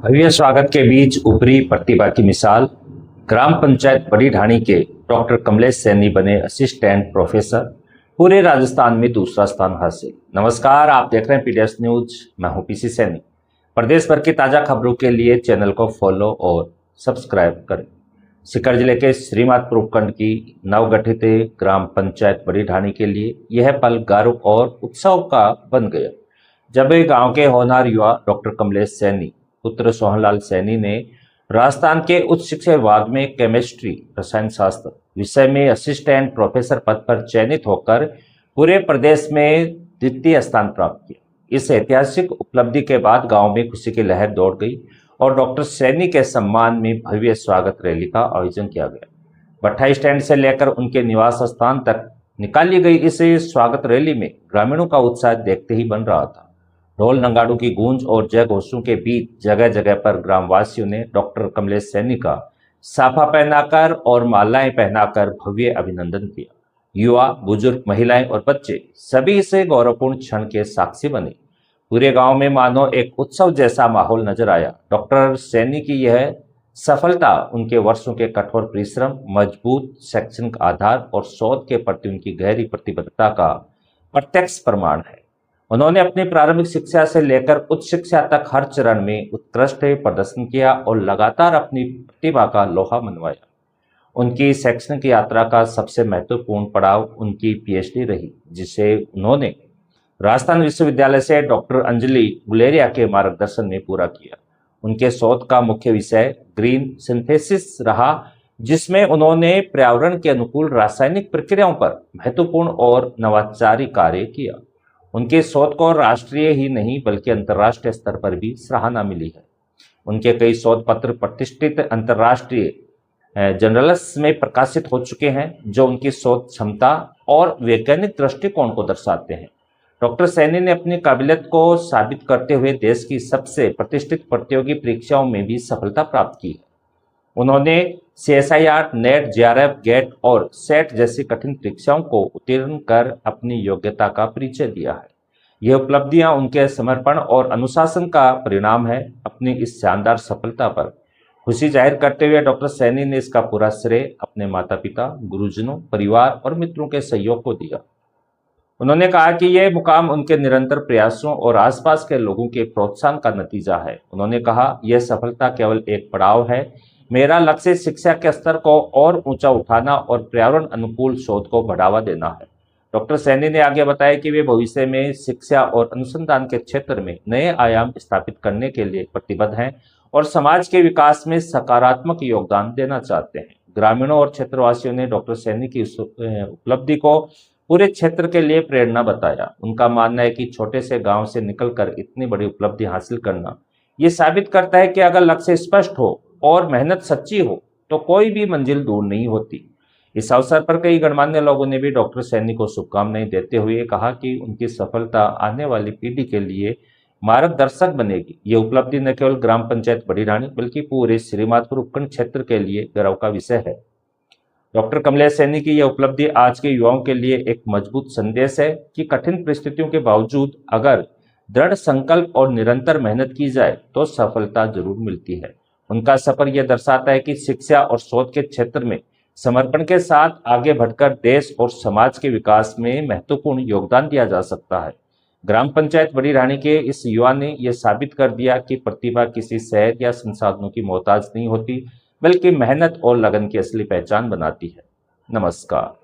भव्य स्वागत के बीच ऊपरी प्रतिभा की मिसाल ग्राम पंचायत बड़ी ढाणी के डॉक्टर कमलेश सैनी बने असिस्टेंट प्रोफेसर। पूरे राजस्थान में दूसरा स्थान हासिल। नमस्कार, आप देख रहे हैं पीडीएस न्यूज। मैं हूं पीसी सैनी। प्रदेश भर की ताजा खबरों के लिए चैनल को फॉलो और सब्सक्राइब करें। सीकर जिले के श्रीमाधपुर उपखंड की नवगठित ग्राम पंचायत बड़ी ढाणी के लिए यह पल गर्व और उत्सव का बन गया जब गांव के होनहार युवा डॉक्टर कमलेश सैनी पुत्र सोहनलाल सैनी ने राजस्थान के उच्च शिक्षा विभाग में केमिस्ट्री रसायन शास्त्र विषय में असिस्टेंट प्रोफेसर पद पर चयनित होकर पूरे प्रदेश में द्वितीय स्थान प्राप्त किया। इस ऐतिहासिक उपलब्धि के बाद गांव में खुशी की लहर दौड़ गई और डॉक्टर सैनी के सम्मान में भव्य स्वागत रैली का आयोजन किया गया। भट्टाई स्टैंड से लेकर उनके निवास स्थान तक निकाली गई इस स्वागत रैली में ग्रामीणों का उत्साह देखते ही बन रहा था। ढोल नगाड़ों की गूंज और जय घोषों के बीच जगह जगह पर ग्रामवासियों ने डॉक्टर कमलेश सैनी का साफा पहनाकर और मालाएं पहनाकर भव्य अभिनंदन किया। युवा, बुजुर्ग, महिलाएं और बच्चे सभी इसे गौरवपूर्ण क्षण के साक्षी बने। पूरे गांव में मानो एक उत्सव जैसा माहौल नजर आया। डॉक्टर सैनी की यह सफलता उनके वर्षों के कठोर परिश्रम, मजबूत शैक्षणिक आधार और शोध के प्रति उनकी गहरी प्रतिबद्धता का प्रत्यक्ष प्रमाण है। उन्होंने अपनी प्रारंभिक शिक्षा से लेकर उच्च शिक्षा तक हर चरण में उत्कृष्ट प्रदर्शन किया और लगातार अपनी प्रतिभा का लोहा मनवाया। उनकी शैक्षणिक यात्रा का सबसे महत्वपूर्ण पड़ाव उनकी पीएचडी रही, जिसे उन्होंने राजस्थान विश्वविद्यालय से डॉक्टर अंजलि गुलेरिया के मार्गदर्शन में पूरा किया। उनके शोध का मुख्य विषय ग्रीन सिंथेसिस रहा, जिसमें उन्होंने पर्यावरण के अनुकूल रासायनिक प्रक्रियाओं पर महत्वपूर्ण और नवाचारी कार्य किया। उनके शोध को राष्ट्रीय ही नहीं बल्कि अंतर्राष्ट्रीय स्तर पर भी सराहना मिली है। उनके कई शोध पत्र प्रतिष्ठित अंतर्राष्ट्रीय जर्नल्स में प्रकाशित हो चुके हैं, जो उनकी शोध क्षमता और वैज्ञानिक दृष्टिकोण को दर्शाते हैं। डॉक्टर सैनी ने अपनी काबिलियत को साबित करते हुए देश की सबसे प्रतिष्ठित प्रतियोगी परीक्षाओं में भी सफलता प्राप्त की है। उन्होंने CSIR, नेट, JRF, गेट और सेट जैसी कठिन परीक्षाओं को उत्तीर्ण कर अपनी योग्यता का परिचय दिया है। यह उपलब्धियां उनके समर्पण और अनुशासन का परिणाम है। अपनी इस शानदार सफलता पर खुशी जाहिर करते हुए डॉक्टर सैनी ने इसका पूरा श्रेय अपने माता पिता, गुरुजनों, परिवार और मित्रों के सहयोग को दिया। उन्होंने कहा कि यह मुकाम उनके निरंतर प्रयासों और आसपास के लोगों के प्रोत्साहन का नतीजा है। उन्होंने कहा, यह सफलता केवल एक पड़ाव है। मेरा लक्ष्य शिक्षा के स्तर को और ऊंचा उठाना और पर्यावरण अनुकूल शोध को बढ़ावा देना है। डॉक्टर सैनी ने आगे बताया कि वे भविष्य में शिक्षा और अनुसंधान के क्षेत्र में नए आयाम स्थापित करने के लिए प्रतिबद्ध हैं और समाज के विकास में सकारात्मक योगदान देना चाहते हैं। ग्रामीणों और क्षेत्रवासियों ने डॉक्टर सैनी की उपलब्धि को पूरे क्षेत्र के लिए प्रेरणा बताया। उनका मानना है कि छोटे से गांव से निकलकर इतनी बड़ी उपलब्धि हासिल करना ये साबित करता है कि अगर लक्ष्य स्पष्ट हो और मेहनत सच्ची हो तो कोई भी मंजिल दूर नहीं होती। इस अवसर पर कई गणमान्य लोगों ने भी डॉक्टर सैनी को शुभकामनाएं देते हुए कहा कि उनकी सफलता आने वाली पीढ़ी के लिए मार्गदर्शक बनेगी। ये उपलब्धि न केवल ग्राम पंचायत बड़ी ढाणी बल्कि पूरे श्रीमाधपुर उपखंड क्षेत्र के लिए गर्व का विषय है। डॉक्टर कमलेश सैनी की यह उपलब्धि आज के युवाओं के लिए एक मजबूत संदेश है कि कठिन परिस्थितियों के बावजूद अगर दृढ़ संकल्प और निरंतर मेहनत की जाए तो सफलता जरूर मिलती है। उनका सफर यह दर्शाता है कि शिक्षा और शोध के क्षेत्र में समर्पण के साथ आगे बढ़कर देश और समाज के विकास में महत्वपूर्ण योगदान दिया जा सकता है। ग्राम पंचायत बड़ी ढाणी के इस युवा ने यह साबित कर दिया कि प्रतिभा किसी शहर या संसाधनों की मोहताज नहीं होती, बल्कि मेहनत और लगन की असली पहचान बनाती है। नमस्कार।